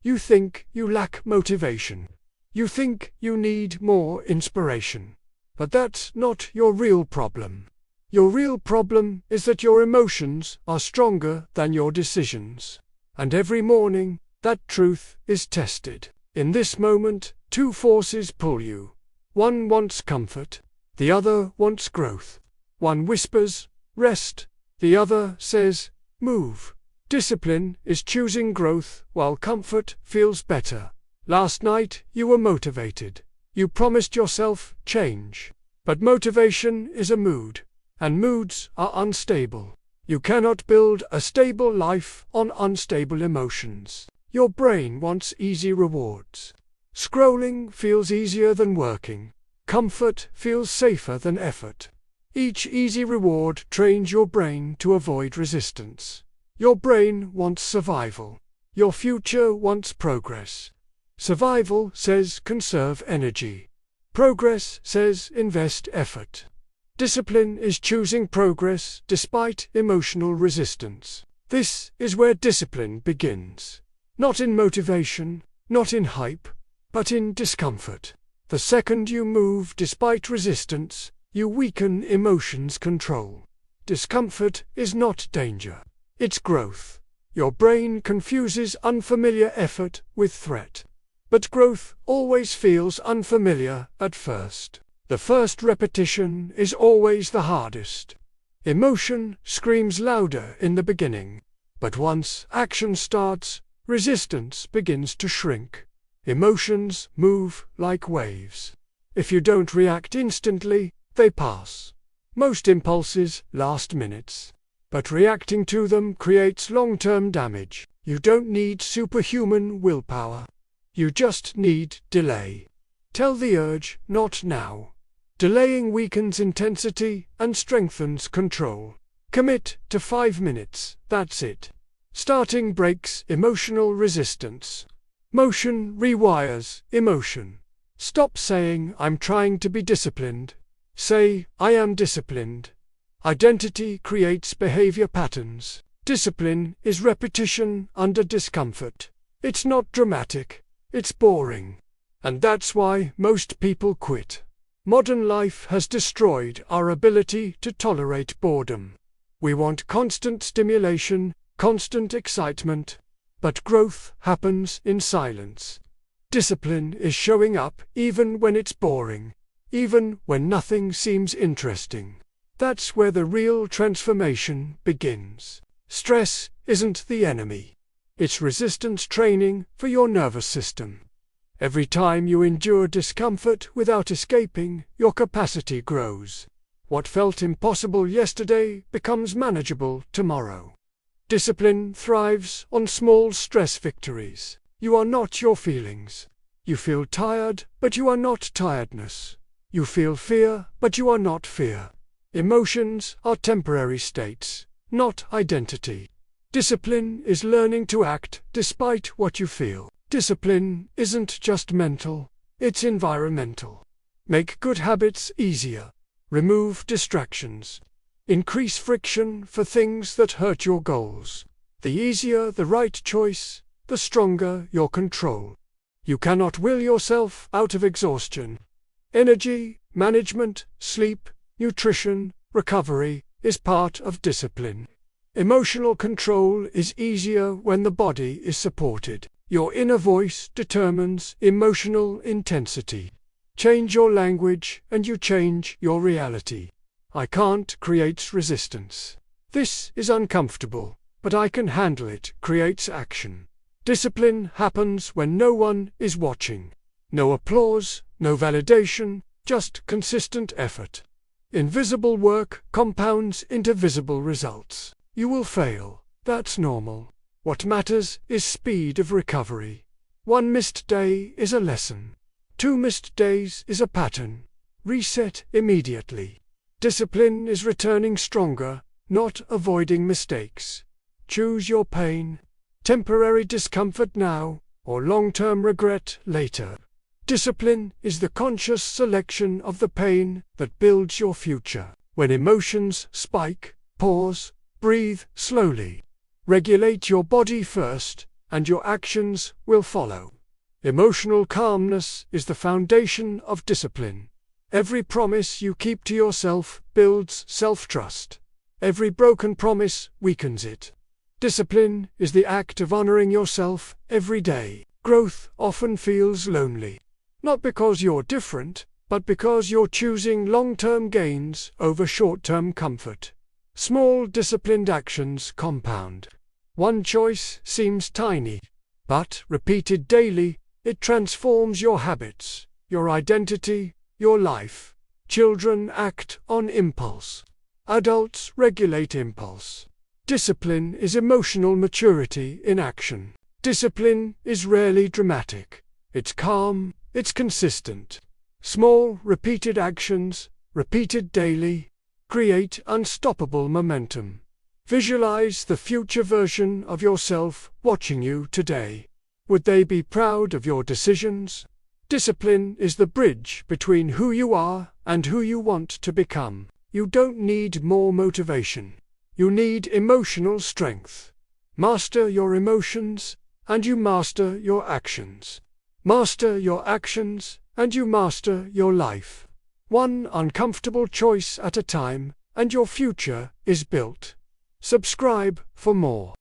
You think you lack motivation. You think you need more inspiration. But that's not your real problem. Your real problem is that your emotions are stronger than your decisions. And every morning, that truth is tested. In this moment, two forces pull you. One wants comfort, the other wants growth. One whispers, rest, the other says, move. Discipline is choosing growth while comfort feels better. Last night you were motivated. You promised yourself change. But motivation is a mood, and moods are unstable. You cannot build a stable life on unstable emotions. Your brain wants easy rewards. Scrolling feels easier than working. Comfort feels safer than effort. Each easy reward trains your brain to avoid resistance. Your brain wants survival. Your future wants progress. Survival says conserve energy. Progress says invest effort. Discipline is choosing progress despite emotional resistance. This is where discipline begins. Not in motivation, not in hype, but in discomfort. The second you move despite resistance, you weaken emotions' control. Discomfort is not danger. It's growth. Your brain confuses unfamiliar effort with threat. But growth always feels unfamiliar at first. The first repetition is always the hardest. Emotion screams louder in the beginning. But once action starts, resistance begins to shrink. Emotions move like waves. If you don't react instantly, they pass. Most impulses last minutes. But reacting to them creates long-term damage. You don't need superhuman willpower. You just need delay. Tell the urge, not now. Delaying weakens intensity and strengthens control. Commit to 5 minutes, that's it. Starting breaks emotional resistance. Motion rewires emotion. Stop saying, I'm trying to be disciplined. Say, I am disciplined. Identity creates behavior patterns. Discipline is repetition under discomfort. It's not dramatic. It's boring. And that's why most people quit. Modern life has destroyed our ability to tolerate boredom. We want constant stimulation, constant excitement. But growth happens in silence. Discipline is showing up even when it's boring, even when nothing seems interesting. That's where the real transformation begins. Stress isn't the enemy. It's resistance training for your nervous system. Every time you endure discomfort without escaping, your capacity grows. What felt impossible yesterday becomes manageable tomorrow. Discipline thrives on small stress victories. You are not your feelings. You feel tired, but you are not tiredness. You feel fear, but you are not fear. Emotions are temporary states, not identity. Discipline is learning to act despite what you feel. Discipline isn't just mental, it's environmental. Make good habits easier. Remove distractions. Increase friction for things that hurt your goals. The easier the right choice, the stronger your control. You cannot will yourself out of exhaustion. Energy, management, sleep, nutrition, recovery is part of discipline. Emotional control is easier when the body is supported. Your inner voice determines emotional intensity. Change your language and you change your reality. I can't creates resistance. This is uncomfortable, but I can handle it creates action. Discipline happens when no one is watching. No applause, no validation, just consistent effort. Invisible work compounds into visible results. You will fail. That's normal. What matters is speed of recovery. 1 missed day is a lesson. 2 missed days is a pattern. Reset immediately. Discipline is returning stronger, not avoiding mistakes. Choose your pain. Temporary discomfort now, or long-term regret later. Discipline is the conscious selection of the pain that builds your future. When emotions spike, pause, breathe slowly. Regulate your body first, and your actions will follow. Emotional calmness is the foundation of discipline. Every promise you keep to yourself builds self-trust. Every broken promise weakens it. Discipline is the act of honoring yourself every day. Growth often feels lonely. Not because you're different, but because you're choosing long-term gains over short-term comfort. Small disciplined actions compound. One choice seems tiny, but repeated daily, it transforms your habits, your identity, your life. Children act on impulse. Adults regulate impulse. Discipline is emotional maturity in action. Discipline is rarely dramatic. It's calm, it's consistent. Small, repeated actions, repeated daily, create unstoppable momentum. Visualize the future version of yourself watching you today. Would they be proud of your decisions? Discipline is the bridge between who you are and who you want to become. You don't need more motivation. You need emotional strength. Master your emotions, and you master your actions. Master your actions, and you master your life. One uncomfortable choice at a time, and your future is built. Subscribe for more.